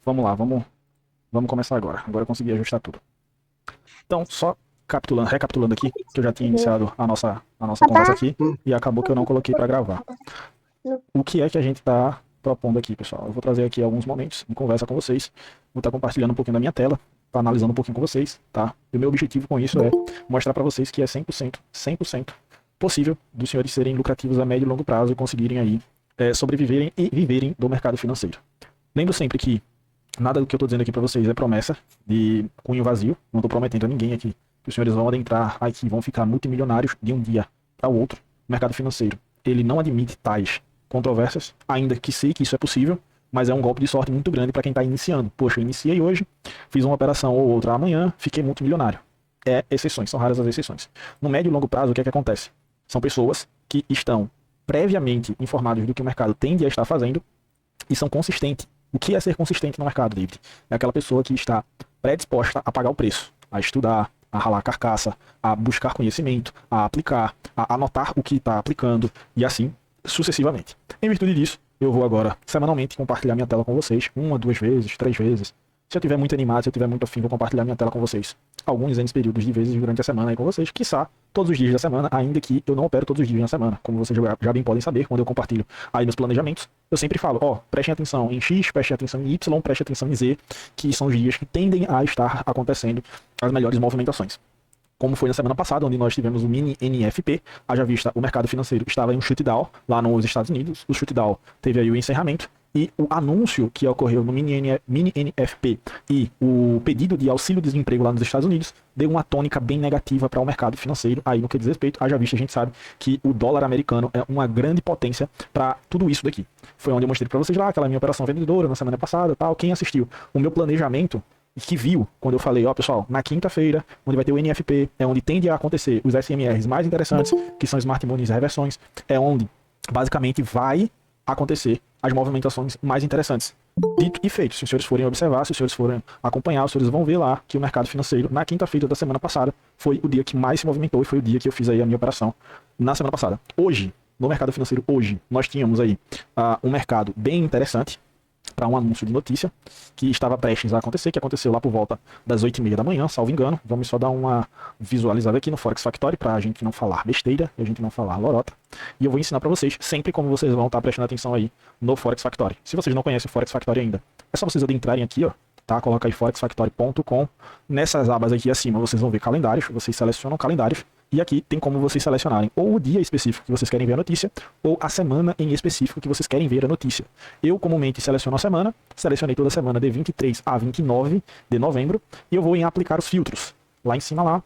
Vamos lá, vamos começar agora. Agora eu consegui ajustar tudo. Então, só recapitulando aqui, que eu já tinha iniciado a nossa conversa aqui e acabou que eu não coloquei para gravar. O que é que a gente está propondo aqui, pessoal? Eu vou trazer aqui alguns momentos de conversa com vocês. Vou estar compartilhando um pouquinho da minha tela, tá analisando um pouquinho com vocês, tá? E o meu objetivo com isso é mostrar para vocês que é 100% possível dos senhores serem lucrativos a médio e longo prazo e conseguirem aí sobreviverem e viverem do mercado financeiro. Lembro sempre que nada do que eu estou dizendo aqui para vocês é promessa de cunho vazio. Não estou prometendo a ninguém aqui que os senhores vão adentrar aqui, vão ficar multimilionários de um dia para o outro. O mercado financeiro, ele não admite tais controvérsias, ainda que sei que isso é possível, mas é um golpe de sorte muito grande para quem está iniciando. Poxa, eu iniciei hoje, fiz uma operação ou outra amanhã, fiquei multimilionário. É exceções, são raras as exceções. No médio e longo prazo, o que é que acontece? São pessoas que estão previamente informados do que o mercado tende a estar fazendo e são consistentes. O que é ser consistente no mercado, David? É aquela pessoa que está predisposta a pagar o preço, a estudar, a ralar a carcaça, a buscar conhecimento, a aplicar, a anotar o que está aplicando e assim sucessivamente. Em virtude disso, eu vou agora semanalmente compartilhar minha tela com vocês, uma, duas vezes, três vezes. Se eu estiver muito animado, se eu estiver muito afim, vou compartilhar minha tela com vocês alguns períodos de vezes durante a semana aí com vocês, quiçá todos os dias da semana, ainda que eu não opero todos os dias na semana, como vocês já bem podem saber, quando eu compartilho aí meus planejamentos, eu sempre falo, prestem atenção em X, prestem atenção em Y, prestem atenção em Z, que são os dias que tendem a estar acontecendo as melhores movimentações. Como foi na semana passada, onde nós tivemos o mini NFP, haja vista o mercado financeiro estava em um shutdown lá nos Estados Unidos, o shutdown teve aí o encerramento, e o anúncio que ocorreu no mini NFP e o pedido de auxílio-desemprego lá nos Estados Unidos deu uma tônica bem negativa para o mercado financeiro, aí no que diz respeito, haja vista a gente sabe que o dólar americano é uma grande potência para tudo isso daqui. Foi onde eu mostrei para vocês lá, aquela minha operação vendedora na semana passada, tal, quem assistiu o meu planejamento que viu quando eu falei, pessoal, na quinta-feira, onde vai ter o NFP, é onde tende a acontecer os SMRs mais interessantes, que são Smart Monies e reversões, é onde basicamente vai acontecer as movimentações mais interessantes. Dito e feito, se os senhores forem observar, se os senhores forem acompanhar, os senhores vão ver lá que o mercado financeiro, na quinta-feira da semana passada, foi o dia que mais se movimentou e foi o dia que eu fiz aí a minha operação na semana passada. Hoje, no mercado financeiro, nós tínhamos aí um mercado bem interessante, para um anúncio de notícia que estava prestes a acontecer, que aconteceu lá por volta das 8h30 da manhã, salvo engano. Vamos só dar uma visualizada aqui no Forex Factory para a gente não falar besteira e a gente não falar lorota. E eu vou ensinar para vocês sempre como vocês vão estar prestando atenção aí no Forex Factory. Se vocês não conhecem o Forex Factory ainda, é só vocês adentrarem aqui, tá? Coloca aí forexfactory.com. Nessas abas aqui acima vocês vão ver calendários, vocês selecionam calendários e aqui tem como vocês selecionarem ou o dia específico que vocês querem ver a notícia ou a semana em específico que vocês querem ver a notícia. Eu comumente seleciono a semana, selecionei toda a semana de 23 a 29 de novembro e eu vou em aplicar os filtros. Lá em cima lá,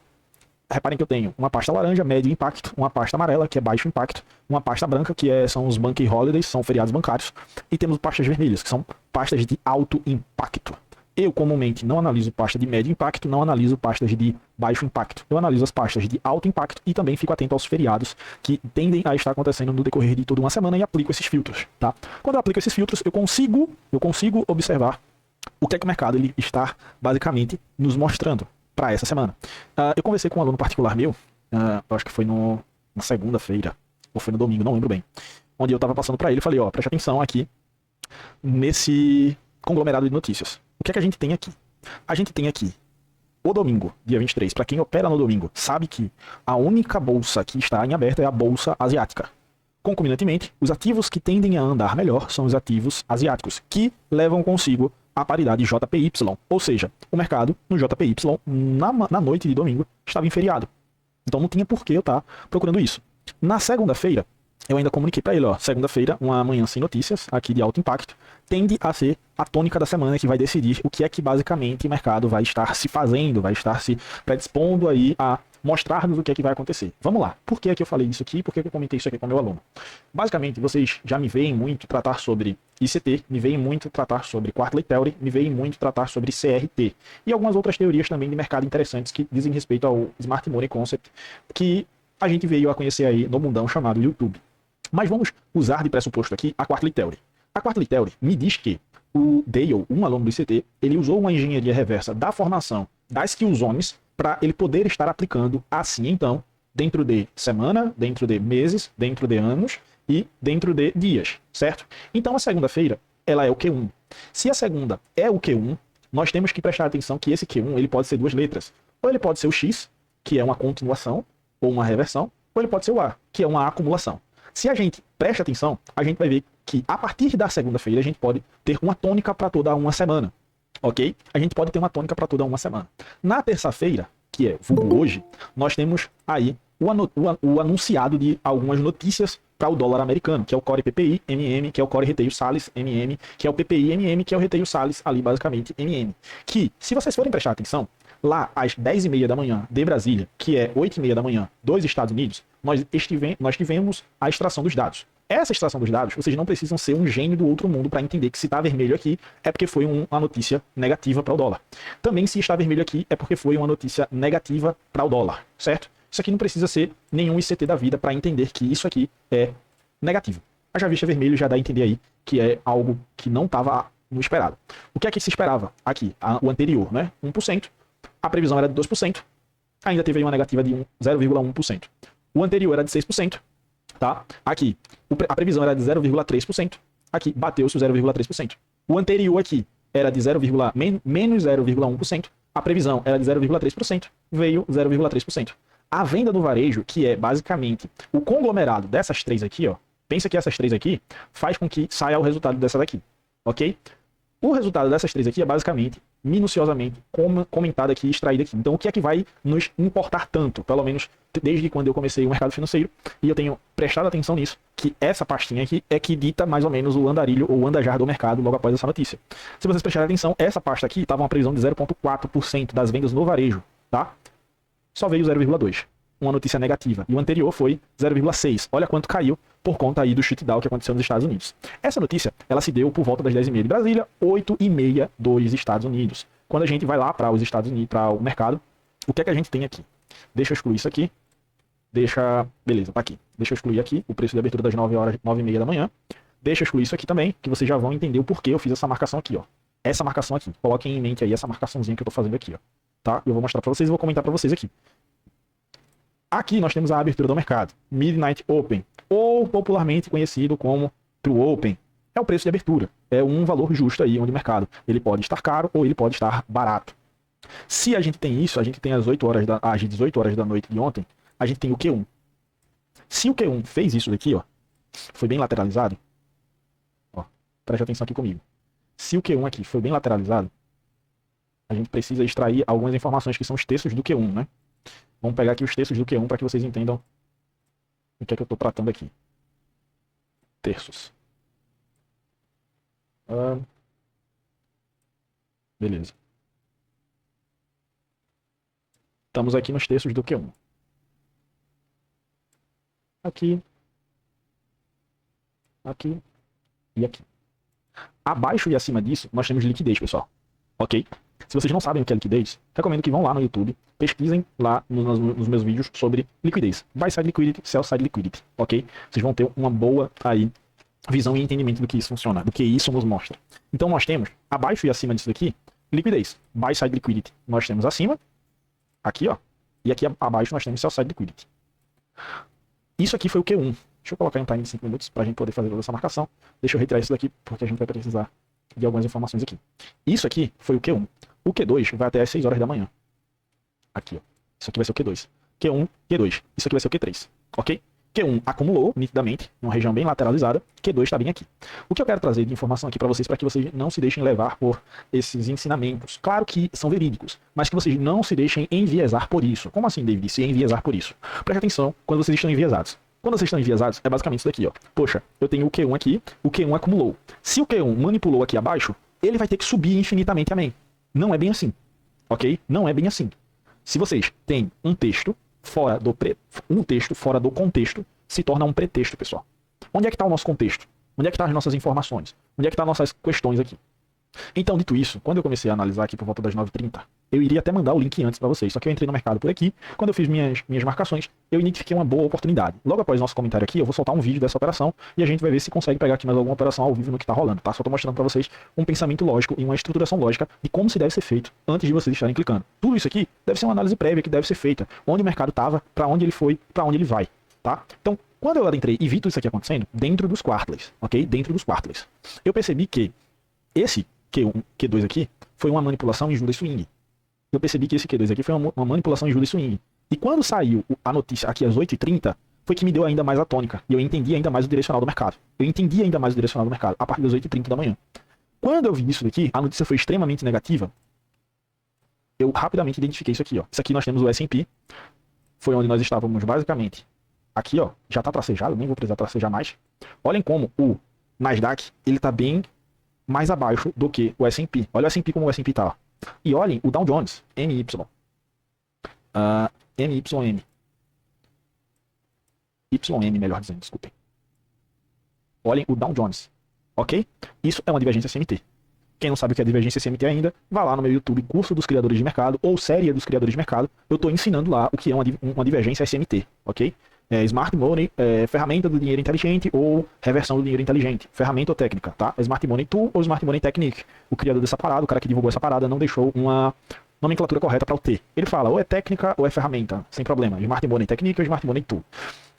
reparem que eu tenho uma pasta laranja, médio impacto, uma pasta amarela, que é baixo impacto, uma pasta branca, que são os Bank Holidays, são feriados bancários, e temos pastas vermelhas, que são pastas de alto impacto. Eu, comumente, não analiso pasta de médio impacto, não analiso pastas de baixo impacto. Eu analiso as pastas de alto impacto e também fico atento aos feriados que tendem a estar acontecendo no decorrer de toda uma semana e aplico esses filtros, tá? Quando eu aplico esses filtros, eu consigo observar o que é que o mercado ele está, basicamente, nos mostrando para essa semana. Eu conversei com um aluno particular meu, eu acho que foi na segunda-feira, ou foi no domingo, não lembro bem, onde eu estava passando para ele e falei, preste atenção aqui nesse conglomerado de notícias. O que é que a gente tem aqui? A gente tem aqui o domingo, dia 23. Para quem opera no domingo, sabe que a única bolsa que está em aberto é a bolsa asiática. Concomitantemente, os ativos que tendem a andar melhor são os ativos asiáticos, que levam consigo a paridade JPY. Ou seja, o mercado no JPY, na noite de domingo, estava em feriado. Então não tinha por que eu estar procurando isso. Na segunda-feira, eu ainda comuniquei para ele, segunda-feira, uma manhã sem notícias, aqui de alto impacto, tende a ser a tônica da semana que vai decidir o que é que basicamente o mercado vai estar se fazendo, vai estar se predispondo aí a mostrar-nos o que é que vai acontecer. Vamos lá. Por que é que eu falei isso aqui? Por que é que eu comentei isso aqui com o meu aluno? Basicamente, vocês já me veem muito tratar sobre ICT, me veem muito tratar sobre Quarterly Theory, me veem muito tratar sobre CRT e algumas outras teorias também de mercado interessantes que dizem respeito ao Smart Money Concept, que a gente veio a conhecer aí no mundão chamado YouTube. Mas vamos usar de pressuposto aqui a Quarterly Theory. A Quarterly Theory me diz que o Dale, um aluno do ICT, ele usou uma engenharia reversa da formação das skill zones para ele poder estar aplicando assim, então, dentro de semana, dentro de meses, dentro de anos e dentro de dias, certo? Então, a segunda-feira, ela é o Q1. Se a segunda é o Q1, nós temos que prestar atenção que esse Q1 ele pode ser duas letras. Ou ele pode ser o X, que é uma continuação, ou uma reversão, ou ele pode ser o A, que é uma acumulação. Se a gente presta atenção, a gente vai ver que a partir da segunda-feira a gente pode ter uma tônica para toda uma semana, ok? A gente pode ter uma tônica para toda uma semana. Na terça-feira, que é vulgo hoje, nós temos aí o anunciado de algumas notícias para o dólar americano, que é o Core PPI, MM, que é o Core Reteio Salles, MM, que é o PPI, MM, que é o Reteio Salles, ali basicamente MM. Que, se vocês forem prestar atenção, lá às 10h30 da manhã de Brasília, que é 8h30 da manhã dos Estados Unidos, nós tivemos a extração dos dados. Essa extração dos dados, vocês não precisam ser um gênio do outro mundo para entender que se está vermelho aqui é porque foi uma notícia negativa para o dólar. Também se está vermelho aqui é porque foi uma notícia negativa para o dólar, certo? Isso aqui não precisa ser nenhum ICT da vida para entender que isso aqui é negativo. A já vista vermelho já dá a entender aí que é algo que não estava no esperado. O que é que se esperava aqui? O anterior, né? 1%. A previsão era de 2%. Ainda teve aí uma negativa de 0,1%. O anterior era de 6%. Tá? Aqui, a previsão era de 0,3%. Aqui, bateu-se o 0,3%. O anterior aqui era de menos 0,1%. A previsão era de 0,3%. Veio 0,3%. A venda no varejo, que é basicamente o conglomerado dessas três aqui, ó. Pensa que essas três aqui faz com que saia o resultado dessa daqui, ok? O resultado dessas três aqui é basicamente, minuciosamente, comentado aqui e extraído aqui. Então, o que é que vai nos importar tanto? Pelo menos desde quando eu comecei o mercado financeiro, e eu tenho prestado atenção nisso, que essa pastinha aqui é que dita mais ou menos o andarilho ou o andajar do mercado logo após essa notícia. Se vocês prestarem atenção, essa pasta aqui estava uma previsão de 0,4% das vendas no varejo, tá? Só veio 0,2%. Uma notícia negativa. E o anterior foi 0,6%. Olha quanto caiu por conta aí do shutdown que aconteceu nos Estados Unidos. Essa notícia, ela se deu por volta das 10h30 de Brasília, 8h30 dos Estados Unidos. Quando a gente vai lá para os Estados Unidos, para o mercado, o que é que a gente tem aqui? Deixa eu excluir isso aqui. Beleza, tá aqui. Deixa eu excluir aqui o preço de abertura das 9h30 da manhã. Deixa eu excluir isso aqui também, que vocês já vão entender o porquê eu fiz essa marcação aqui, ó. Essa marcação aqui. Coloquem em mente aí essa marcaçãozinha que eu tô fazendo aqui, ó. Tá? Eu vou mostrar para vocês e vou comentar para vocês aqui. Aqui nós temos a abertura do mercado, Midnight Open, ou popularmente conhecido como True Open. É o preço de abertura, é um valor justo aí onde o mercado ele pode estar caro ou ele pode estar barato. Se a gente tem isso, a gente tem às 18 horas da noite de ontem, a gente tem o Q1. Se o Q1 fez isso daqui, ó, foi bem lateralizado, ó, preste atenção aqui comigo. Se o Q1 aqui foi bem lateralizado, a gente precisa extrair algumas informações que são os textos do Q1, né? Vamos pegar aqui os textos do Q1 para que vocês entendam o que é que eu estou tratando aqui. Terços. Beleza. Estamos aqui nos textos do Q1. Aqui. Aqui. E aqui. Abaixo e acima disso, nós temos liquidez, pessoal. Ok? Se vocês não sabem o que é liquidez, recomendo que vão lá no YouTube, pesquisem lá nos meus vídeos sobre liquidez. Buy side liquidity, sell side liquidity, ok? Vocês vão ter uma boa aí visão e entendimento do que isso funciona, do que isso nos mostra. Então nós temos, abaixo e acima disso daqui, liquidez. Buy side liquidity nós temos acima, aqui ó, e aqui abaixo nós temos sell side liquidity. Isso aqui foi o Q1. Deixa eu colocar em um time de 5 minutos para a gente poder fazer toda essa marcação. Deixa eu retirar isso daqui, porque a gente vai precisar de algumas informações aqui. Isso aqui foi o Q1. O Q2 vai até às 6 horas da manhã. Aqui, ó. Isso aqui vai ser o Q2. Q1, Q2. Isso aqui vai ser o Q3. Ok? Q1 acumulou, nitidamente, em uma região bem lateralizada. Q2 está bem aqui. O que eu quero trazer de informação aqui para que vocês não se deixem levar por esses ensinamentos. Claro que são verídicos, mas que vocês não se deixem enviesar por isso. Como assim, David? Se enviesar por isso? Preste atenção quando vocês estão enviesados. Quando vocês estão enviesados, é basicamente isso daqui, ó. Poxa, eu tenho o Q1 aqui, o Q1 acumulou. Se o Q1 manipulou aqui abaixo, ele vai ter que subir infinitamente, amém? Não é bem assim, ok? Não é bem assim. Se vocês têm um texto fora do contexto, se torna um pretexto, pessoal. Onde é que está o nosso contexto? Onde é que estão as nossas informações? Onde é que estão as nossas questões aqui? Então, dito isso, quando eu comecei a analisar aqui por volta das 9h30, eu iria até mandar o link antes para vocês, só que eu entrei no mercado por aqui, quando eu fiz minhas marcações, eu identifiquei uma boa oportunidade. Logo após o nosso comentário aqui, eu vou soltar um vídeo dessa operação e a gente vai ver se consegue pegar aqui mais alguma operação ao vivo no que está rolando, tá? Só estou mostrando para vocês um pensamento lógico e uma estruturação lógica de como se deve ser feito antes de vocês estarem clicando. Tudo isso aqui deve ser uma análise prévia que deve ser feita, onde o mercado estava, para onde ele foi, para onde ele vai, tá? Então, Quando eu adentrei e vi tudo isso aqui acontecendo, dentro dos quarterlies, ok? Dentro dos quarterlies, eu percebi que esse Q1, Q2 aqui foi uma manipulação em Judas Swing. Eu percebi que esse Q2 aqui foi uma manipulação em Judas Swing. E quando saiu a notícia aqui às 8h30, foi que me deu ainda mais a tônica. E eu entendi ainda mais o direcional do mercado. Eu entendi ainda mais o direcional do mercado a partir das 8h30 da manhã. Quando eu vi isso daqui, a notícia foi extremamente negativa. Eu rapidamente identifiquei isso aqui, ó. Isso aqui nós temos o S&P. Foi onde nós estávamos basicamente. Aqui, ó, já tá tracejado, nem vou precisar tracejar mais. Olhem como o Nasdaq, ele tá bem mais abaixo do que o S&P. Olha o S&P como o S&P tá, ó. E olhem o Dow Jones, MY. MYM. YM, melhor dizendo, desculpem. Olhem o Dow Jones, ok? Isso é uma divergência CMT. Quem não sabe o que é divergência CMT ainda, vá lá no meu YouTube, Curso dos Criadores de Mercado, ou Série dos Criadores de Mercado. Eu estou ensinando lá o que é uma divergência SMT, ok? Smart Money, ferramenta do dinheiro inteligente ou reversão do dinheiro inteligente, ferramenta ou técnica, tá? Smart Money Tool ou Smart Money Technique. O criador dessa parada, o cara que divulgou essa parada, não deixou uma nomenclatura correta para o T. Ele fala ou é técnica ou é ferramenta, sem problema. Smart Money Technique ou Smart Money Tool.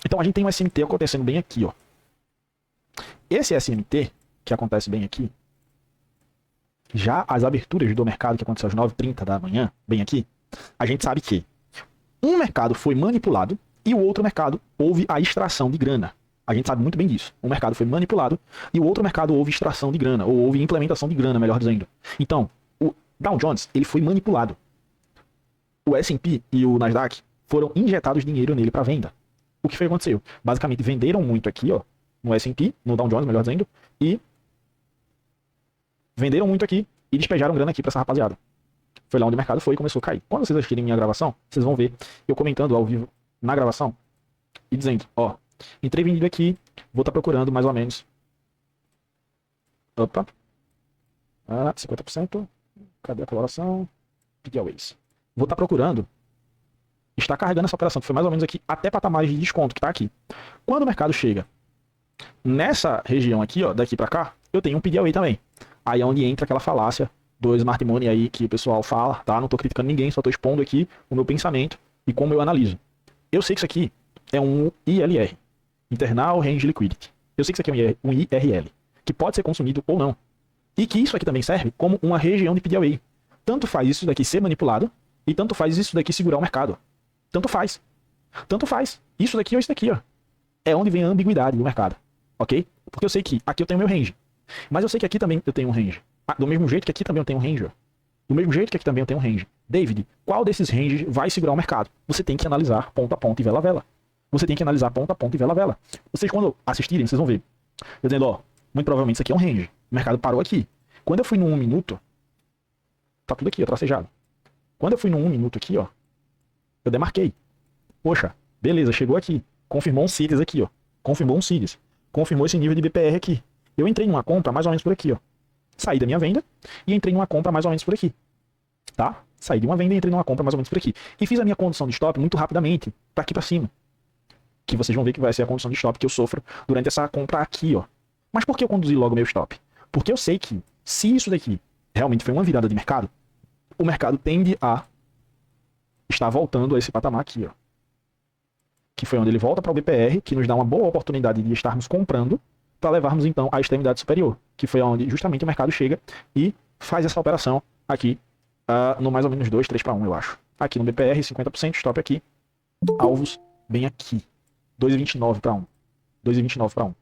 Então a gente tem um SMT acontecendo bem aqui, ó. Esse SMT, que acontece bem aqui, já as aberturas do mercado que aconteceu às 9h30 da manhã, bem aqui, a gente sabe que um mercado foi manipulado e o outro mercado houve a extração de grana. A gente sabe muito bem disso. Um mercado foi manipulado e o outro mercado houve extração de grana, ou houve implementação de grana, melhor dizendo. Então, o Dow Jones, ele foi manipulado. O S&P e o Nasdaq foram injetados dinheiro nele para venda. O que foi que aconteceu? Basicamente, venderam muito aqui, ó, no S&P, no Dow Jones, melhor dizendo, e venderam muito aqui e despejaram grana aqui para essa rapaziada. Foi lá onde o mercado foi e começou a cair. Quando vocês assistirem minha gravação, vocês vão ver eu comentando ao vivo na gravação e dizendo, ó, entrei vendido aqui, vou estar procurando mais ou menos. Opa. 50%. Cadê a coloração? PDAways. Vou estar procurando. Está carregando essa operação, que foi mais ou menos aqui, até patamares de desconto, que está aqui. Quando o mercado chega nessa região aqui, ó, daqui para cá, eu tenho um PDAway também. Aí é onde entra aquela falácia do Smart Money aí que o pessoal fala, tá? Não tô criticando ninguém, só tô expondo aqui o meu pensamento e como eu analiso. Eu sei que isso aqui é um ILR, Internal Range Liquidity. Eu sei que isso aqui é um IRL, que pode ser consumido ou não. E que isso aqui também serve como uma região de PDAway. Tanto faz isso daqui ser manipulado e tanto faz isso daqui segurar o mercado. Tanto faz. Tanto faz. Isso daqui ou isso daqui, ó. É onde vem a ambiguidade do mercado, ok? Porque eu sei que aqui eu tenho meu range. Mas eu sei que aqui também eu tenho um range. Do mesmo jeito que aqui também eu tenho um range. Ó. Do mesmo jeito que aqui também eu tenho um range. David, qual desses ranges vai segurar o mercado? Você tem que analisar ponto a ponto e vela a vela. Você tem que analisar ponto a ponto e vela a vela. Vocês, quando assistirem, vocês vão ver. Eu dizendo, ó, muito provavelmente isso aqui é um range. O mercado parou aqui. Quando eu fui no 1 minuto, tá tudo aqui, ó, tracejado. Quando eu fui no 1 minuto aqui, ó, eu demarquei. Poxa, beleza, chegou aqui. Confirmou um series aqui, ó. Confirmou um series. Confirmou esse nível de BPR aqui. Eu entrei numa compra mais ou menos por aqui, ó. Saí da minha venda e entrei numa compra mais ou menos por aqui. Tá? Saí de uma venda e entrei numa compra mais ou menos por aqui. E fiz a minha condição de stop muito rapidamente, pra aqui pra cima. Que vocês vão ver que vai ser a condição de stop que eu sofro durante essa compra aqui, ó. Mas por que eu conduzi logo meu stop? Porque eu sei que, se isso daqui realmente foi uma virada de mercado, o mercado tende a estar voltando a esse patamar aqui, ó. Que foi onde ele volta para o BPR, que nos dá uma boa oportunidade de estarmos comprando, para levarmos então à extremidade superior, que foi onde justamente o mercado chega e faz essa operação aqui no mais ou menos 2, 3 para 1, eu acho. Aqui no BPR, 50%, stop aqui, alvos bem aqui, 2,29 para 1, 2,29 para 1.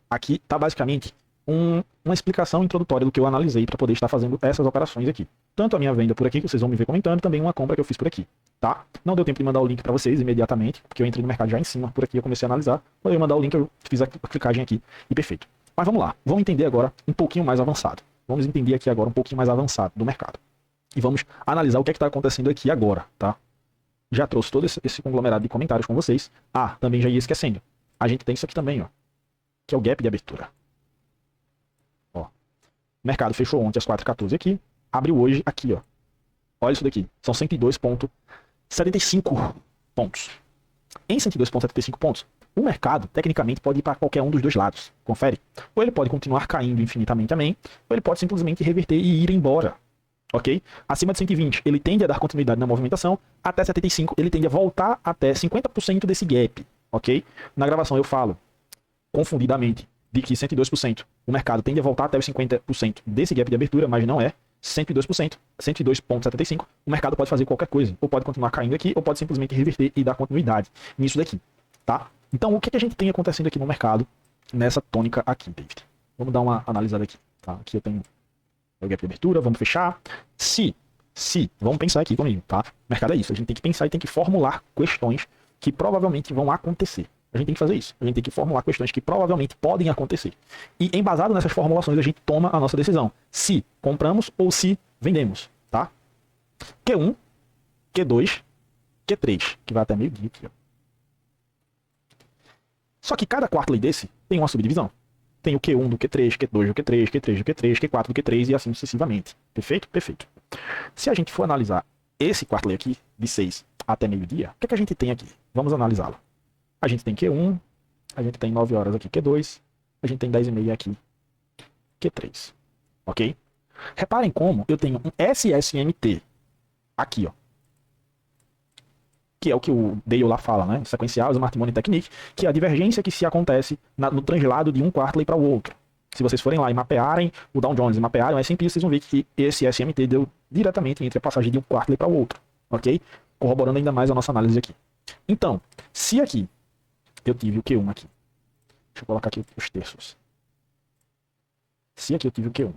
Aqui tá basicamente uma explicação introdutória do que eu analisei para poder estar fazendo essas operações aqui. Tanto a minha venda por aqui, que vocês vão me ver comentando, também uma compra que eu fiz por aqui, tá? Não deu tempo de mandar o link para vocês imediatamente, porque eu entrei no mercado já em cima, por aqui eu comecei a analisar. Quando eu mandar o link, eu fiz a clicagem aqui e perfeito. Mas vamos lá, vamos entender agora um pouquinho mais avançado. Vamos entender aqui agora um pouquinho mais avançado do mercado. E vamos analisar o que é que está acontecendo aqui agora, tá? Já trouxe todo esse conglomerado de comentários com vocês. Também já ia esquecendo. A gente tem isso aqui também, ó, que é o gap de abertura. Ó, o mercado fechou ontem às 4h14 aqui, abriu hoje aqui, ó. Olha isso daqui, são 102,75 pontos. Em 102,75 pontos, o mercado, tecnicamente, pode ir para qualquer um dos dois lados. Confere? Ou ele pode continuar caindo infinitamente também, ou ele pode simplesmente reverter e ir embora. Ok? Acima de 120, ele tende a dar continuidade na movimentação. Até 75, ele tende a voltar até 50% desse gap. ok? Na gravação eu falo confundidamente de que 102% o mercado tende a voltar até os 50% desse gap de abertura, mas não é 102%, 102,75%. O mercado pode fazer qualquer coisa, ou pode continuar caindo aqui, ou pode simplesmente reverter e dar continuidade nisso daqui, tá? Então, o que a gente tem acontecendo aqui no mercado nessa tônica aqui, David? Vamos dar uma analisada aqui, tá? Aqui eu tenho o gap de abertura, vamos fechar. Vamos pensar aqui comigo, tá? O mercado é isso, a gente tem que pensar e tem que formular questões que provavelmente vão acontecer. A gente tem que fazer isso. A gente tem que formular questões que provavelmente podem acontecer. E embasado nessas formulações, a gente toma a nossa decisão. Se compramos ou se vendemos, tá? Q1, Q2, Q3, que vai até meio-dia aqui, ó. Só que cada quarterly desse tem uma subdivisão. Tem o Q1 do Q3, Q2 do Q3, Q3 do Q3, Q4 do Q3 e assim sucessivamente. Perfeito? Perfeito. Se a gente for analisar esse quarterly aqui, de 6 até meio-dia, o que a gente tem aqui? Vamos analisá-lo. A gente tem Q1, a gente tem 9 horas aqui Q2, a gente tem 10h30 aqui Q3, ok? Reparem como eu tenho um SSMT aqui, ó, que é o que o Dale lá fala, né? Sequencial Smart Money Technique, que é a divergência que se acontece no translado de um quarterly para o outro. Se vocês forem lá e mapearem o Dow Jones e mapearem o S&P, vocês vão ver que esse SMT deu diretamente entre a passagem de um quarterly para o outro, ok? Corroborando ainda mais a nossa análise aqui. Então, se aqui eu tive o Q1 aqui, deixa eu colocar aqui os terços. Se aqui eu tive o Q1,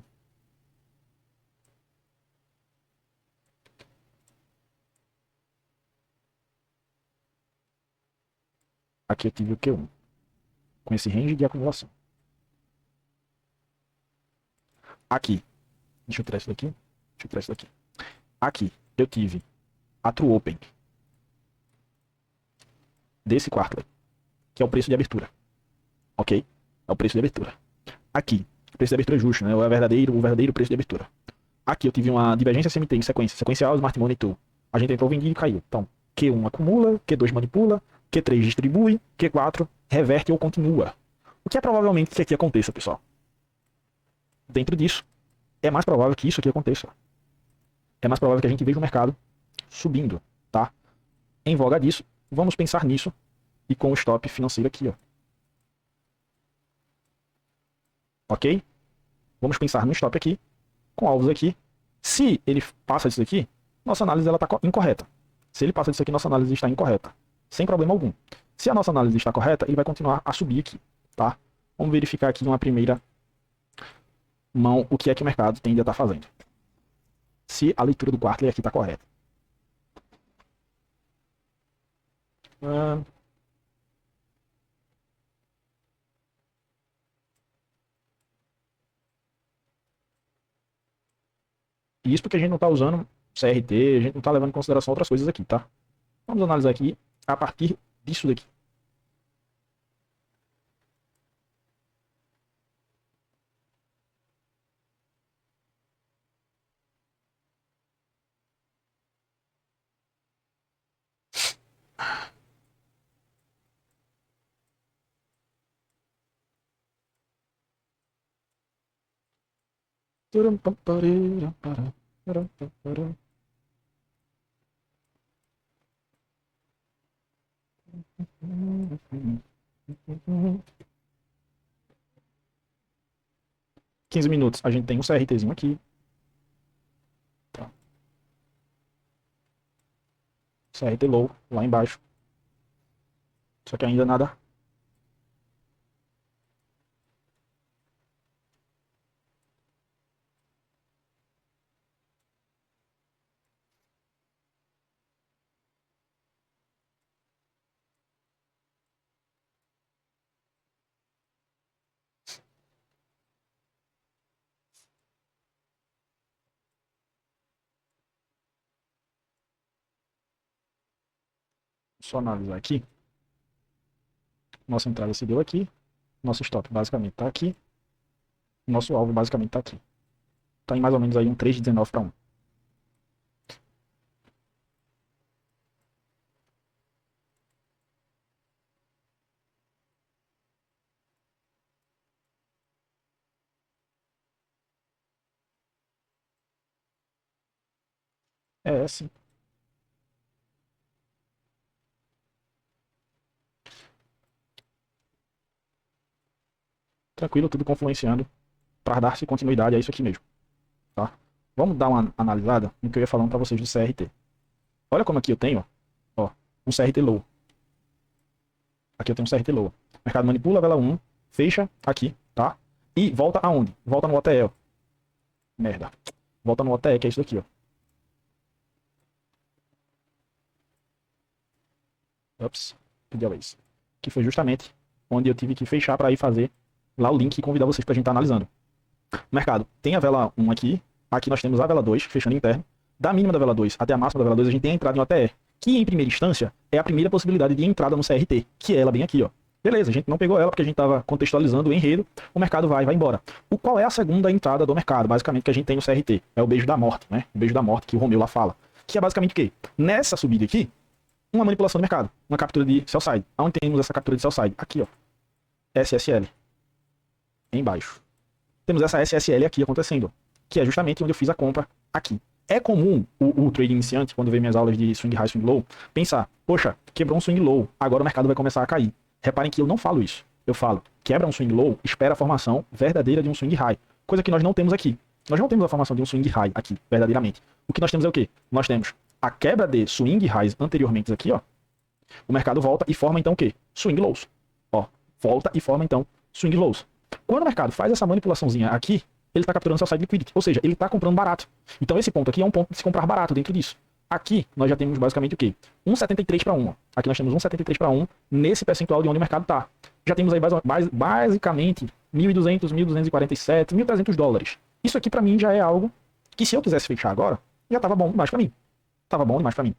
aqui eu tive o Q1, com esse range de acumulação. Aqui, deixa eu tirar isso daqui, deixa eu tirar isso daqui. Aqui eu tive a True Open desse quarterly, que é o preço de abertura, ok? É o preço de abertura. Aqui, o preço de abertura é justo, né? O verdadeiro preço de abertura. Aqui eu tive uma divergência SMT em sequência, sequencial Smart Money Tool. A gente entrou vendido e caiu. Então, Q1 acumula, Q2 manipula, Q3 distribui, Q4 reverte ou continua. O que é provavelmente que aqui aconteça, pessoal? Dentro disso, é mais provável que isso aqui aconteça. É mais provável que a gente veja o mercado subindo, tá? Em voga disso, vamos pensar nisso e com o stop financeiro aqui, ó. Ok? Vamos pensar no stop aqui, com alvos aqui. Se ele passa disso aqui, nossa análise está incorreta. Se ele passa disso aqui, nossa análise está incorreta. Sem problema algum. Se a nossa análise está correta, ele vai continuar a subir aqui, tá? Vamos verificar aqui uma primeira mão o que é que o mercado tende a estar fazendo. Se a leitura do quarterly aqui está correta. E isso porque a gente não está usando CRT, a gente não está levando em consideração outras coisas aqui, tá? Vamos analisar aqui a partir disso daqui. Uhum. 15 minutos. A gente tem um CRTzinho aqui. Tá. CRT low lá embaixo. Só que ainda nada. Só analisar aqui. Nossa entrada se deu aqui. Nosso stop basicamente está aqui. Nosso alvo basicamente está aqui. Está em mais ou menos aí um 3,19 para 1. É, sim. Tranquilo, tudo confluenciando para dar-se continuidade a isso aqui mesmo, tá? Vamos dar uma analisada no que eu ia falando para vocês do CRT. Olha como aqui eu tenho, ó, um CRT low. Aqui eu tenho um CRT low. O mercado manipula a vela 1, fecha aqui, tá? E volta aonde? Volta no OTE, ó. Merda. Volta no OTE, que é isso daqui, ó. Ups, pedi a vez. Que foi justamente onde eu tive que fechar para ir fazer lá o link e convidar vocês pra gente estar analisando. O mercado tem a vela 1 aqui. Aqui nós temos a vela 2, fechando interno. Da mínima da vela 2 até a máxima da vela 2, a gente tem a entrada em OTE, que em primeira instância é a primeira possibilidade de entrada no CRT, que é ela bem aqui, ó. Beleza, a gente não pegou ela porque a gente estava contextualizando o enredo, o mercado vai embora. Qual é a segunda entrada do mercado, basicamente, que a gente tem no CRT? É o beijo da morte, né? O beijo da morte que o Romeu lá fala. Que é basicamente o quê? Nessa subida aqui, uma manipulação do mercado, uma captura de sell side. Aonde temos essa captura de sell side? Aqui, ó. SSL. Embaixo. Temos essa SSL aqui acontecendo, que é justamente onde eu fiz a compra aqui. É comum o trader iniciante, quando vê minhas aulas de swing high, swing low, pensar, poxa, quebrou um swing low, agora o mercado vai começar a cair. Reparem que eu não falo isso. Eu falo, quebra um swing low, espera a formação verdadeira de um swing high. Coisa que nós não temos aqui. Nós não temos a formação de um swing high aqui, verdadeiramente. O que nós temos é o quê? Nós temos a quebra de swing highs anteriormente aqui, ó. O mercado volta e forma então o quê? Swing lows. Ó, volta e forma então swing lows. Quando o mercado faz essa manipulaçãozinha aqui, ele está capturando sell side liquidity, ou seja, ele está comprando barato. Então esse ponto aqui é um ponto de se comprar barato dentro disso. Aqui nós já temos basicamente o quê? 1,73 para 1. Aqui nós temos 1,73 para 1 nesse percentual de onde o mercado está. Já temos aí basicamente 1.200, 1.247, 1.300 dólares. Isso aqui para mim já é algo que, se eu quisesse fechar agora, já estava bom demais para mim. Estava bom demais para mim.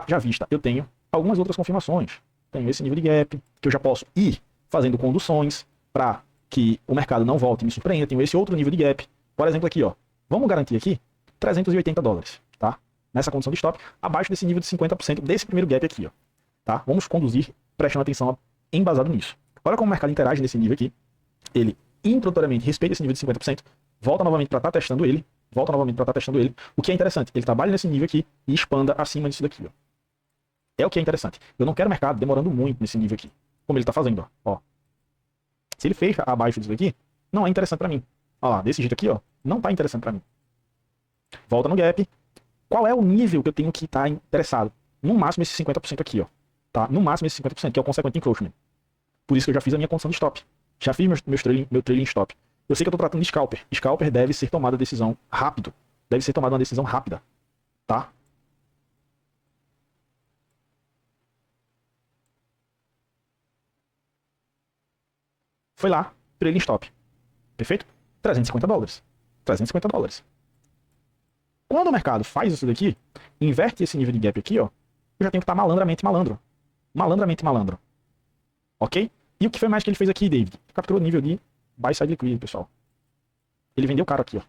Já vista, eu tenho algumas outras confirmações. Tenho esse nível de gap, que eu já posso ir fazendo conduções para que o mercado não volte e me surpreenda. Tenho esse outro nível de gap. Por exemplo, aqui, ó. Vamos garantir aqui 380 dólares, tá? Nessa condição de stop, abaixo desse nível de 50% desse primeiro gap aqui, ó. Tá? Vamos conduzir prestando atenção embasado nisso. Olha como o mercado interage nesse nível aqui. Ele introdutoriamente respeita esse nível de 50%, volta novamente para estar testando ele, O que é interessante, ele trabalha nesse nível aqui e expanda acima disso daqui, ó. É o que é interessante. Eu não quero o mercado demorando muito nesse nível aqui, como ele está fazendo, ó. Se ele fecha abaixo disso daqui, não é interessante para mim. Olha lá, desse jeito aqui, ó, não tá interessante para mim. Volta no gap. Qual é o nível que eu tenho que estar interessado? No máximo esse 50% aqui, ó. Tá? No máximo esse 50%, que é o consequent encroachment. Por isso que eu já fiz a minha condição de stop. Já fiz meu trailing stop. Eu sei que eu tô tratando de scalper. Scalper deve ser tomada decisão rápido. Deve ser tomada uma decisão rápida. Tá? Foi lá, trailing stop. Perfeito? 350 dólares. 350 dólares. Quando o mercado faz isso daqui, inverte esse nível de gap aqui, ó, eu já tenho que estar malandramente malandro. Malandramente malandro. Ok? E o que foi mais que ele fez aqui, David? Capturou o nível de buy side liquidity, pessoal. Ele vendeu caro aqui, ó.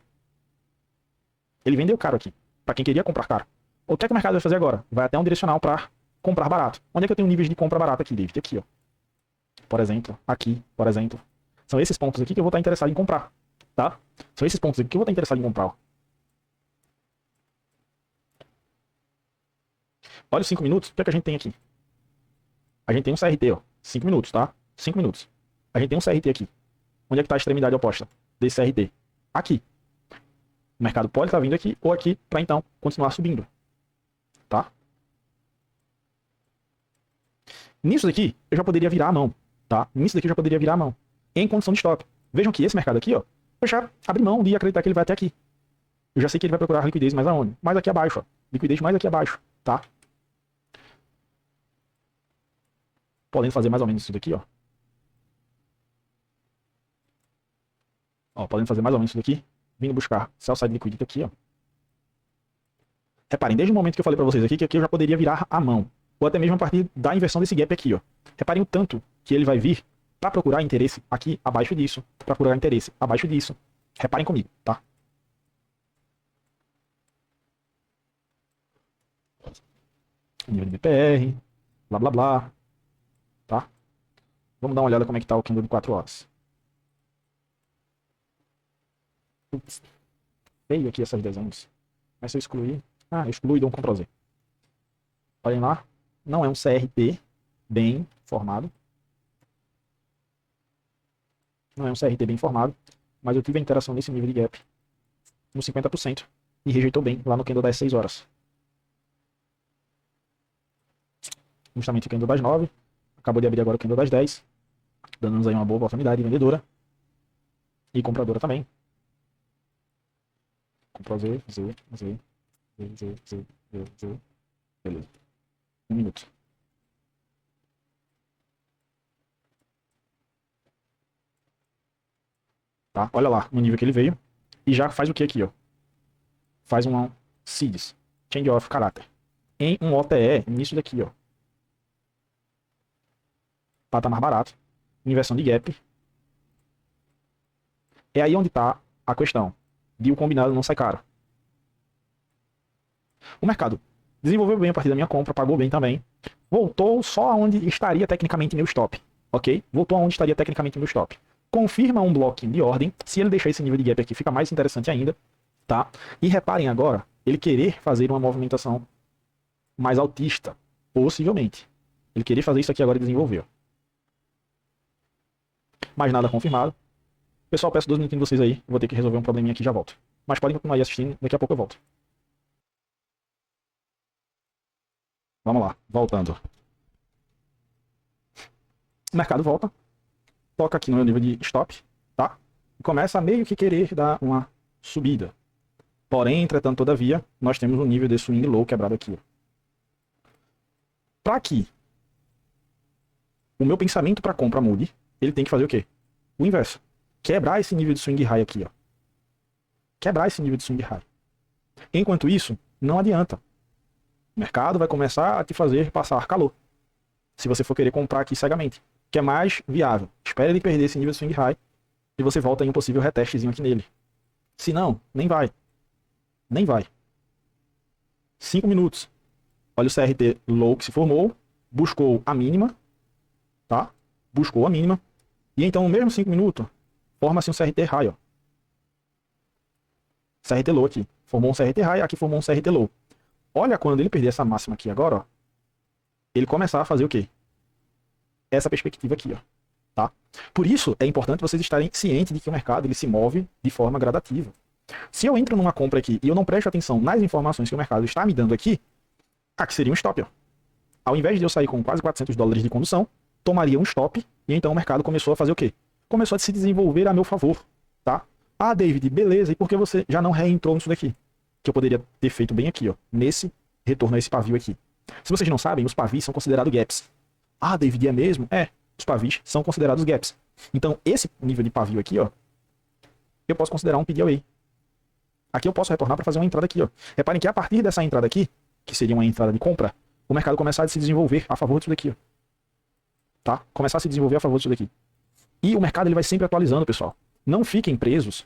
Ele vendeu caro aqui. Para quem queria comprar caro. O que é que o mercado vai fazer agora? Vai até um direcional para comprar barato. Onde é que eu tenho níveis de compra barato aqui, David? Aqui, ó. Por exemplo, aqui, por exemplo. São esses pontos aqui que eu vou estar interessado em comprar. Tá? São esses pontos aqui que eu vou estar interessado em comprar, ó. Olha os 5 minutos. O que é que a gente tem aqui? A gente tem um CRT, ó. 5 minutos, tá? 5 minutos. A gente tem um CRT aqui. Onde é que está a extremidade oposta desse CRT? Aqui. O mercado pode estar vindo aqui ou aqui para então continuar subindo. Tá? Nisso daqui, eu já poderia virar a mão. Tá? Nisso daqui eu já poderia virar a mão. Em condição de stop. Vejam que esse mercado aqui, ó, eu já abri mão de acreditar que ele vai até aqui. Eu já sei que ele vai procurar liquidez mais aonde? Mais aqui abaixo, ó. Liquidez mais aqui abaixo, tá? Podendo fazer mais ou menos isso daqui, ó. Ó, podendo fazer mais ou menos isso daqui. Vindo buscar sell side liquidity aqui, ó. Reparem, desde o momento que eu falei pra vocês aqui, que aqui eu já poderia virar a mão. Ou até mesmo a partir da inversão desse gap aqui, ó. Reparem o tanto que ele vai vir para procurar interesse aqui abaixo disso. Para procurar interesse abaixo disso. Reparem comigo, tá? Nível de BPR, blá blá blá. Tá? Vamos dar uma olhada como é que tá o candle de 4 horas. Putz, feio aqui essas desenhos. Mas se eu excluir... eu excluo e dou um Ctrl Z. Olhem lá. Não é um CRT bem formado. não é um CRT bem formado, mas eu tive a interação nesse nível de gap no 50% e rejeitou bem lá no candle das 6 horas. Justamente o candle das 9, acabou de abrir agora o candle das 10, dando-nos aí uma boa oportunidade vendedora e compradora também. Ctrl Z, Z, Z, Z, Z, Z, Z, Z. Beleza. 1 minuto. Tá? Olha lá no nível que ele veio. E já faz o que aqui, ó? Faz um CIDS, Change of Character. Em um OTE, nisso daqui, ó. Patamar barato. Inversão de gap. É aí onde tá a questão. De o combinado não sai caro. O mercado desenvolveu bem a partir da minha compra, pagou bem também. Voltou só aonde estaria tecnicamente meu stop. Ok? Voltou aonde estaria tecnicamente meu stop. Confirma um bloquinho de ordem. Se ele deixar esse nível de gap aqui, fica mais interessante ainda. Tá? E reparem agora, ele querer fazer uma movimentação mais altista. Possivelmente. Ele querer fazer isso aqui agora e desenvolver. Mais nada confirmado. Pessoal, peço 2 minutinhos de vocês aí. Vou ter que resolver um probleminha aqui e já volto. Mas podem continuar aí assistindo, daqui a pouco eu volto. Vamos lá, voltando. O mercado volta. Toca aqui no meu nível de stop, tá? E começa a meio que querer dar uma subida. Porém, entretanto, todavia, nós temos um nível de swing low quebrado aqui. Para que o meu pensamento para compra mude, ele tem que fazer o quê? O inverso. Quebrar esse nível de swing high aqui, ó. Quebrar esse nível de swing high. Enquanto isso, não adianta. O mercado vai começar a te fazer passar calor. Se você for querer comprar aqui cegamente. Que é mais viável. Espere ele perder esse nível de swing high e você volta em um possível retestezinho aqui nele. Se não, nem vai. Nem vai. 5 minutos. Olha o CRT low que se formou. Buscou a mínima. Tá? Buscou a mínima. E então, no mesmo 5 minutos, forma-se um CRT high, ó. CRT low aqui. Formou um CRT high, aqui formou um CRT low. Olha quando ele perder essa máxima aqui agora, ó. Ele começar a fazer o quê? Essa perspectiva aqui, ó. Tá? Por isso, é importante vocês estarem cientes de que o mercado ele se move de forma gradativa. Se eu entro numa compra aqui e eu não presto atenção nas informações que o mercado está me dando aqui, aqui seria um stop, ó. Ao invés de eu sair com quase 400 dólares de condução, tomaria um stop e então o mercado começou a fazer o quê? Começou a se desenvolver a meu favor, tá? Ah, David, beleza, e por que você já não reentrou nisso daqui? Que eu poderia ter feito bem aqui, ó, nesse retorno a esse pavio aqui. Se vocês não sabem, os pavis são considerados gaps. Ah, David, é mesmo? É, os pavis são considerados gaps. Então, esse nível de pavio aqui, ó, eu posso considerar um PDOA. Aqui eu posso retornar para fazer uma entrada aqui, ó. Reparem que a partir dessa entrada aqui, que seria uma entrada de compra, o mercado começar a se desenvolver a favor disso daqui, ó. Tá? Começar a se desenvolver a favor disso daqui. E o mercado ele vai sempre atualizando, pessoal. Não fiquem presos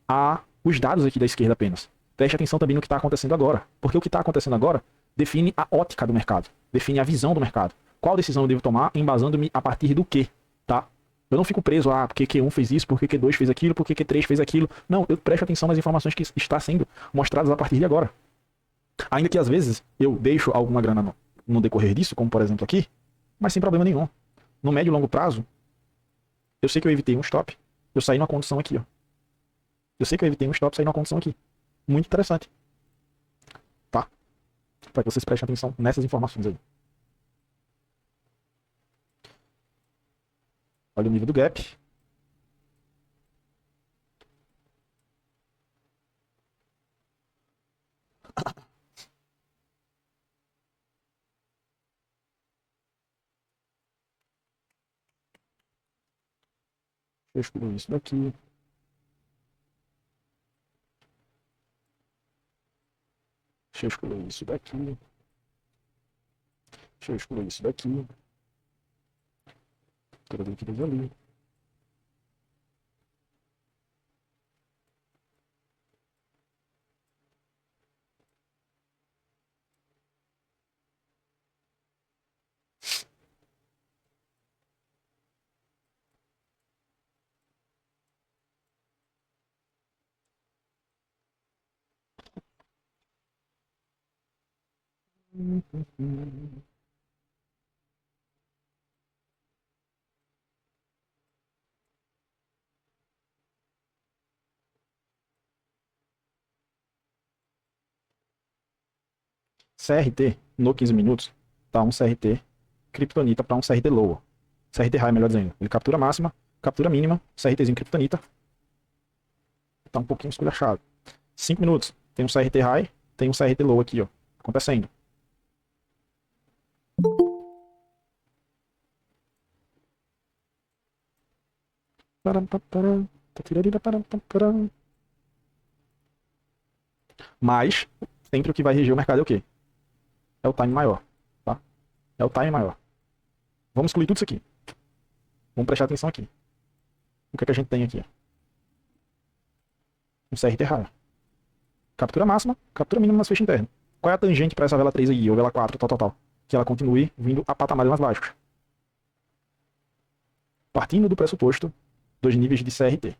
a os dados aqui da esquerda apenas. Preste atenção também no que está acontecendo agora. Porque o que está acontecendo agora define a ótica do mercado, define a visão do mercado. Qual decisão eu devo tomar, embasando-me a partir do quê, tá? Eu não fico preso a porque Q1 fez isso, porque Q2 fez aquilo, porque Q3 fez aquilo. Não, eu presto atenção nas informações que estão sendo mostradas a partir de agora. Ainda que às vezes eu deixo alguma grana no decorrer disso, como por exemplo aqui, mas sem problema nenhum. No médio e longo prazo, eu sei que eu evitei um stop, eu saí numa condição aqui, ó. Eu sei que eu evitei um stop, saí numa condição aqui. Muito interessante. Tá? Para que vocês prestem atenção nessas informações aí. Olha o nível do gap. Deixa eu excluir isso daqui. Deixa eu excluir isso daqui. Deixa eu excluir isso daqui. Toda liquidez ali. CRT no 15 minutos tá um CRT Kryptonita para um CRT low. CRT high, melhor dizendo. Ele captura máxima, captura mínima, CRTzinho Kryptonita. Tá um pouquinho esculachado. 5 minutos. Tem um CRT high, tem um CRT low aqui, ó. Acontecendo. Mas, sempre o que vai reger o mercado é o quê? É o time maior, tá? É o time maior. Vamos excluir tudo isso aqui. Vamos prestar atenção aqui. O que é que a gente tem aqui? Um CRT high. Captura máxima, captura mínima, mas fecha interno. Qual é a tangente para essa vela 3 aí, ou vela 4, tal? Que ela continue vindo a patamares mais baixos. Partindo do pressuposto dos níveis de CRT.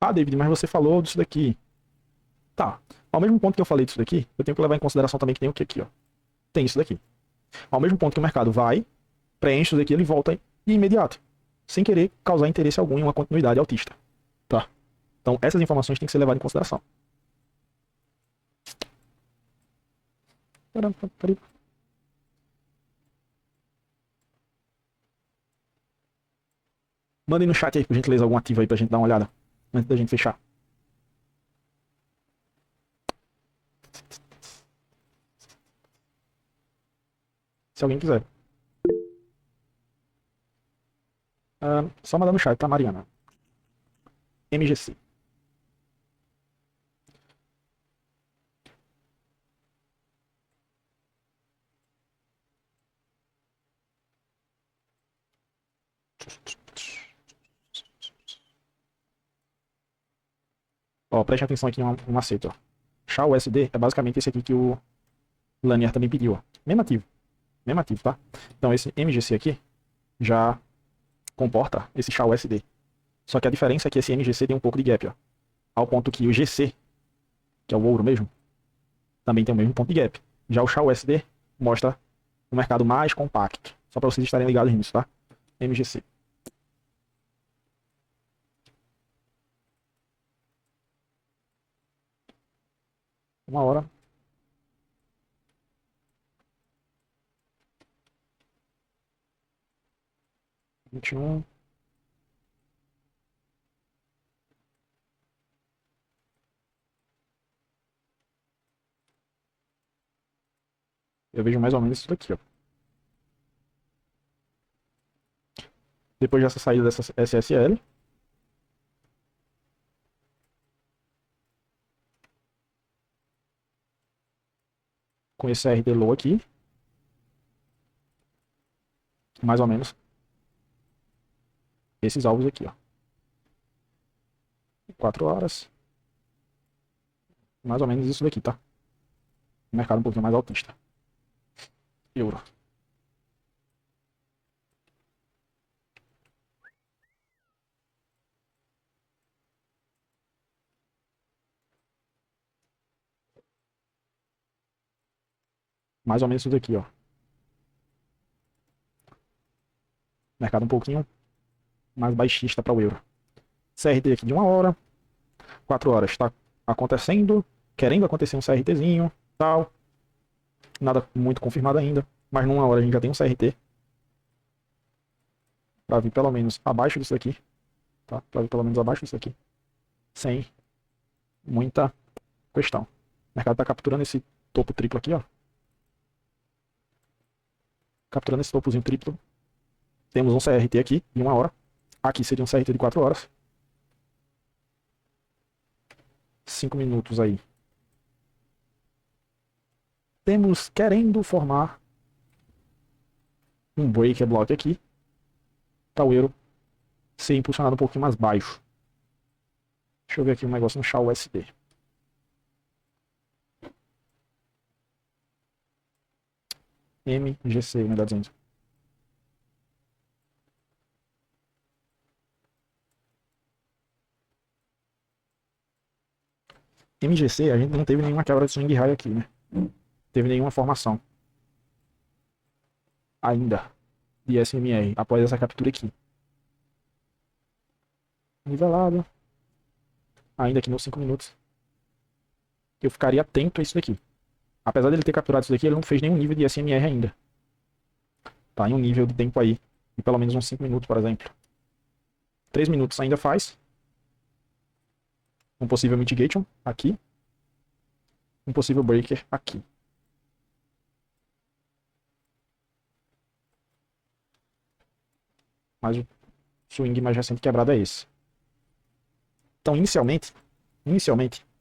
Ah, David, mas você falou disso daqui. Tá. Ao mesmo ponto que eu falei disso daqui, eu tenho que levar em consideração também que tem o que aqui, ó. Tem isso daqui. Ao mesmo ponto que o mercado vai, preenche isso daqui, ele volta de imediato. Sem querer causar interesse algum em uma continuidade altista. Tá? Então, essas informações têm que ser levadas em consideração. Mandem no chat aí, por gentileza, algum ativo aí pra gente dar uma olhada. Antes da gente fechar. Se alguém quiser. Só mandar no chat, tá, Mariana? MGC. Ó, preste atenção aqui em um macete, ó. SHA-USD é basicamente esse aqui que o Lanier também pediu, ó. Mesmo ativo, tá? Então esse MGC aqui já comporta esse SHA-USD. Só que a diferença é que esse MGC tem um pouco de gap, ó. Ao ponto que o GC, que é o ouro mesmo, também tem o mesmo ponto de gap. Já o SHA-USD mostra um mercado mais compacto. Só para vocês estarem ligados nisso, tá? MGC. Uma hora. Vinte e um. Eu vejo mais ou menos isso daqui, ó. Depois dessa saída dessa SSL, com esse RD low aqui, mais ou menos esses alvos aqui, ó. 4 horas. Mais ou menos isso daqui, tá? Um mercado um pouquinho mais altista. Euro. Mais ou menos isso daqui, ó. Mercado um pouquinho mais baixista para o euro. CRT aqui de 1 hora. 4 horas está acontecendo. Querendo acontecer um CRTzinho. Tal. Nada muito confirmado ainda. Mas numa hora a gente já tem um CRT. Para vir pelo menos abaixo disso aqui. Tá? Para vir pelo menos abaixo disso aqui. Sem muita questão. O mercado está capturando esse topo triplo aqui, ó. Capturando esse topozinho triplo. Temos um CRT aqui de 1 hora. Aqui seria um CRT de 4 horas. 5 minutos aí. Temos querendo formar um break block aqui. Para o euro ser impulsionado um pouquinho mais baixo. Deixa eu ver aqui um negócio no SHA-USD. MGC, melhor dizendo. MGC, a gente não teve nenhuma quebra de swing high aqui, né? Teve nenhuma formação. Ainda. De SMR, após essa captura aqui. nivelado. Ainda aqui nos 5 minutos. Eu ficaria atento a isso daqui. Apesar dele ter capturado isso daqui, ele não fez nenhum nível de SMR ainda. Tá em um nível de tempo aí de pelo menos uns 5 minutos, por exemplo. 3 minutos ainda faz. Um possível mitigation aqui. Um possível breaker aqui. Mas o swing mais recente quebrado é esse. Então, inicialmente,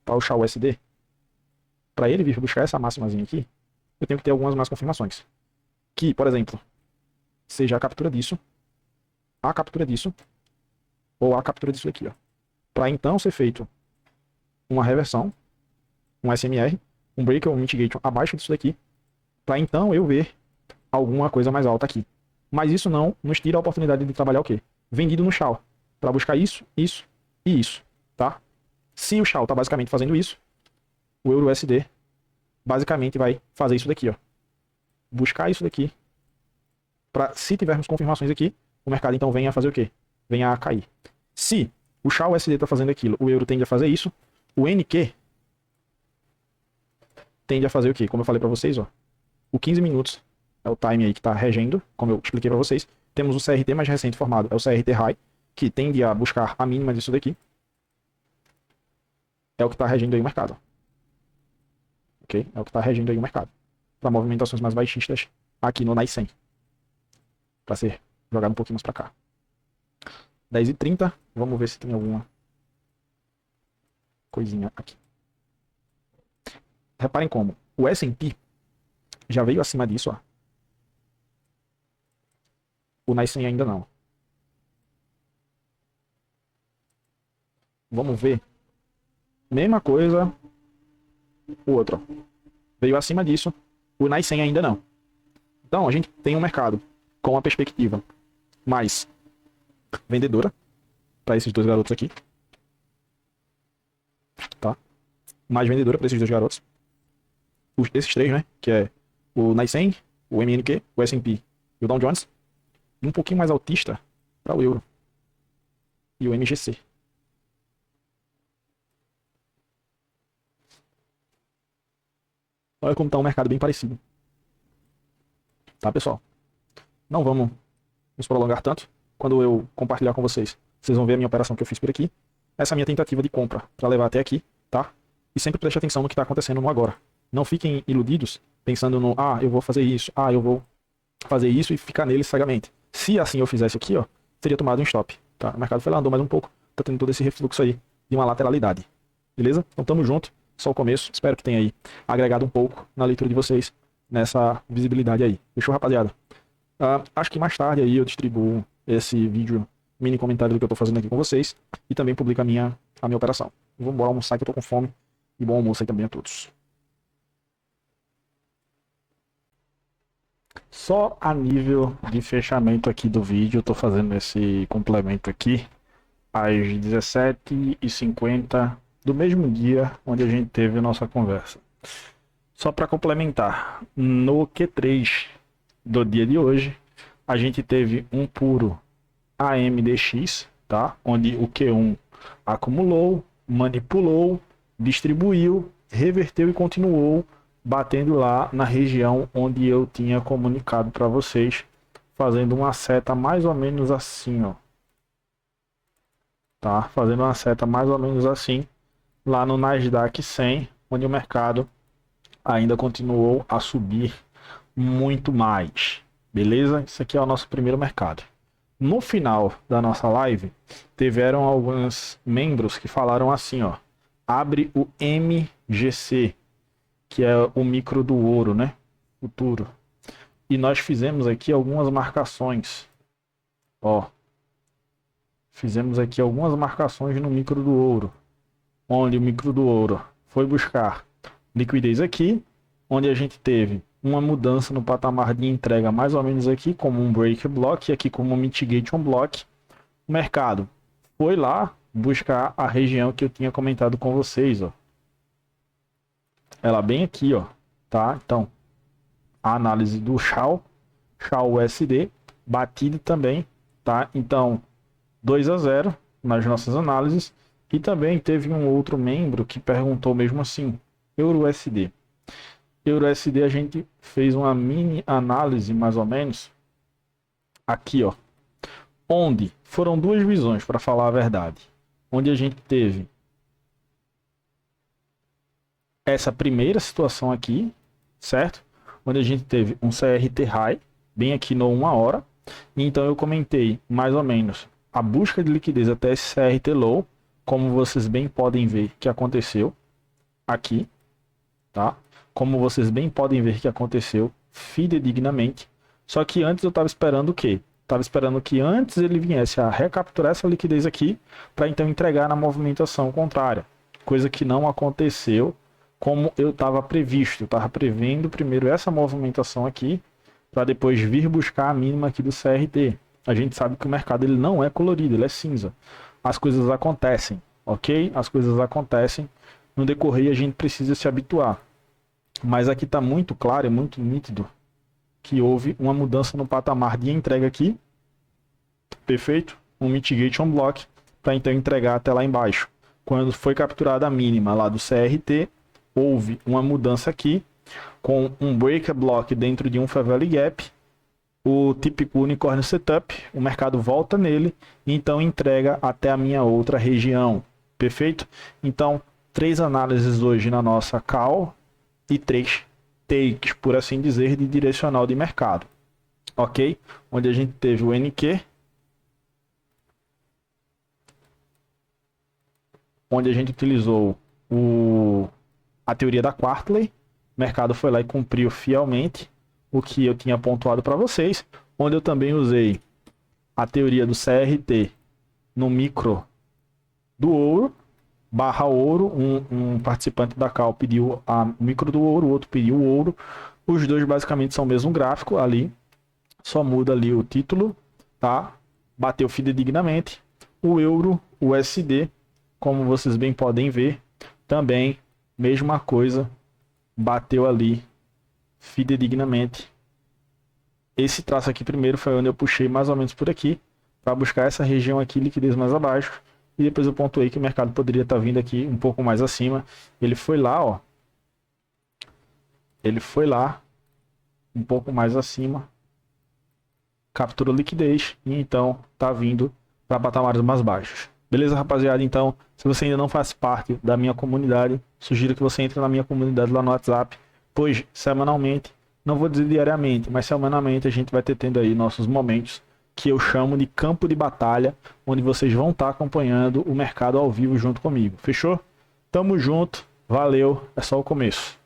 para puxar o USD, para ele vir buscar essa máximazinha aqui, eu tenho que ter algumas mais confirmações. Que, por exemplo, seja a captura disso, ou a captura disso aqui, ó. Para então ser feito uma reversão, um SMR, um break ou um mitigation abaixo disso daqui, para então eu ver alguma coisa mais alta aqui. Mas isso não nos tira a oportunidade de trabalhar o quê? Vendido no Shao, para buscar isso, isso e isso, tá? Se o Shao tá basicamente fazendo isso, o Euro USD basicamente vai fazer isso daqui, ó. Buscar isso daqui, para se tivermos confirmações aqui, o mercado então venha a fazer o quê? Venha a cair. Se o Shao USD tá fazendo aquilo, o Euro tende a fazer isso, o NQ tende a fazer o quê? Como eu falei para vocês, ó. O 15 minutos é o time aí que está regendo, como eu expliquei para vocês. Temos o CRT mais recente formado, é o CRT High, que tende a buscar a mínima disso daqui. É o que está regendo aí o mercado. Ok? É o que está regendo aí o mercado. Para movimentações mais baixistas aqui no NICE 100. Para ser jogado um pouquinho mais para cá. 10h30, vamos ver se tem alguma coisinha aqui. Reparem como o S&P já veio acima disso, ó. O NICE 100 ainda não. Vamos ver. Mesma coisa. O outro. Veio acima disso. O NICE 100 ainda não. Então a gente tem um mercado com uma perspectiva mais vendedora para esses dois garotos aqui. Tá? Mais vendedora para esses dois garotos. Esses três, né? Que é o NICE 100, o MNQ, o S&P e o Dow Jones. E um pouquinho mais altista para o Euro. E o MGC. Olha como está um mercado bem parecido. Tá, pessoal? Não vamos nos prolongar tanto. Quando eu compartilhar com vocês, vocês vão ver a minha operação que eu fiz por aqui. Essa é a minha tentativa de compra para levar até aqui, tá? E sempre preste atenção no que está acontecendo no agora. Não fiquem iludidos pensando no, eu vou fazer isso, eu vou fazer isso e ficar nele cegamente. Se assim eu fizesse aqui, ó, teria tomado um stop, tá? O mercado foi lá, andou mais um pouco, tá tendo todo esse refluxo aí de uma lateralidade. Beleza? Então tamo junto, só o começo. Espero que tenha aí agregado um pouco na leitura de vocês nessa visibilidade aí. Fechou, rapaziada? Acho que mais tarde aí eu distribuo esse vídeo, mini comentário do que eu tô fazendo aqui com vocês e também publico a minha operação. Vamos embora almoçar que eu tô com fome e bom almoço aí também a todos. Só a nível de fechamento aqui do vídeo, eu tô fazendo esse complemento aqui às 17h50 do mesmo dia onde a gente teve a nossa conversa. Só para complementar, no Q3 do dia de hoje, a gente teve um puro AMDX, tá? Onde o Q1 acumulou, manipulou, distribuiu, reverteu e continuou batendo lá na região onde eu tinha comunicado para vocês, fazendo uma seta mais ou menos assim, ó. Tá? Fazendo uma seta mais ou menos assim lá no Nasdaq 100, onde o mercado ainda continuou a subir muito mais. Beleza? Isso aqui é o nosso primeiro mercado. No final da nossa live, tiveram alguns membros que falaram assim, ó. Abre o MGC, que é o micro do ouro, né? Futuro. E nós fizemos aqui algumas marcações. Ó. Fizemos aqui algumas marcações no micro do ouro. Onde o micro do ouro foi buscar liquidez aqui, onde a gente teve uma mudança no patamar de entrega mais ou menos aqui, como um break block, e aqui como um mitigation block. O mercado foi lá buscar a região que eu tinha comentado com vocês, ó. Ela bem aqui, ó, tá? Então, a análise do Shao USD, batido também, tá? Então, 2-0, nas nossas análises. E também teve um outro membro que perguntou mesmo assim, EURUSD. EURUSD a gente fez uma mini análise mais ou menos aqui, ó, onde foram duas visões, para falar a verdade, onde a gente teve essa primeira situação aqui, certo? Onde a gente teve um CRT high, bem aqui no 1 hora, e então eu comentei mais ou menos a busca de liquidez até esse CRT low, como vocês bem podem ver que aconteceu aqui, tá? Como vocês bem podem ver que aconteceu fidedignamente, só que antes eu estava esperando o quê? Estava esperando que antes ele viesse a recapturar essa liquidez aqui, para então entregar na movimentação contrária, coisa que não aconteceu como eu estava previsto. Eu estava prevendo primeiro essa movimentação aqui, para depois vir buscar a mínima aqui do CRT. A gente sabe que o mercado ele não é colorido, ele é cinza. As coisas acontecem, ok? As coisas acontecem. No decorrer a gente precisa se habituar. Mas aqui está muito claro, é muito nítido, que houve uma mudança no patamar de entrega aqui. Perfeito? Um mitigation block, para então entregar até lá embaixo. Quando foi capturada a mínima lá do CRT, houve uma mudança aqui, com um break block dentro de um Fair Value Gap, o típico unicórnio setup, o mercado volta nele e então entrega até a minha outra região. Perfeito? Então, 3 análises hoje na nossa call e 3 takes, por assim dizer, de direcional de mercado. Ok? Onde a gente teve o NQ, onde a gente utilizou a teoria da Quartley. O mercado foi lá e cumpriu fielmente o que eu tinha pontuado para vocês, onde eu também usei a teoria do CRT no micro do ouro, barra ouro. Um participante da call pediu a micro do ouro, o outro pediu o ouro. Os dois basicamente são o mesmo gráfico ali, só muda ali o título, tá? Bateu fidedignamente. O euro, o USD, como vocês bem podem ver, também mesma coisa, bateu ali fidedignamente. Esse traço aqui primeiro foi onde eu puxei mais ou menos por aqui, para buscar essa região aqui, liquidez mais abaixo, e depois eu pontuei que o mercado poderia estar vindo aqui um pouco mais acima. Ele foi lá, ó, ele foi lá um pouco mais acima, capturou liquidez e então tá vindo para patamares mais baixos. Beleza, rapaziada? Então, se você ainda não faz parte da minha comunidade, sugiro que você entre na minha comunidade lá no WhatsApp, pois semanalmente, não vou dizer diariamente, mas semanalmente a gente vai ter tendo aí nossos momentos que eu chamo de campo de batalha, onde vocês vão estar acompanhando o mercado ao vivo junto comigo. Fechou? Tamo junto, valeu, é só o começo.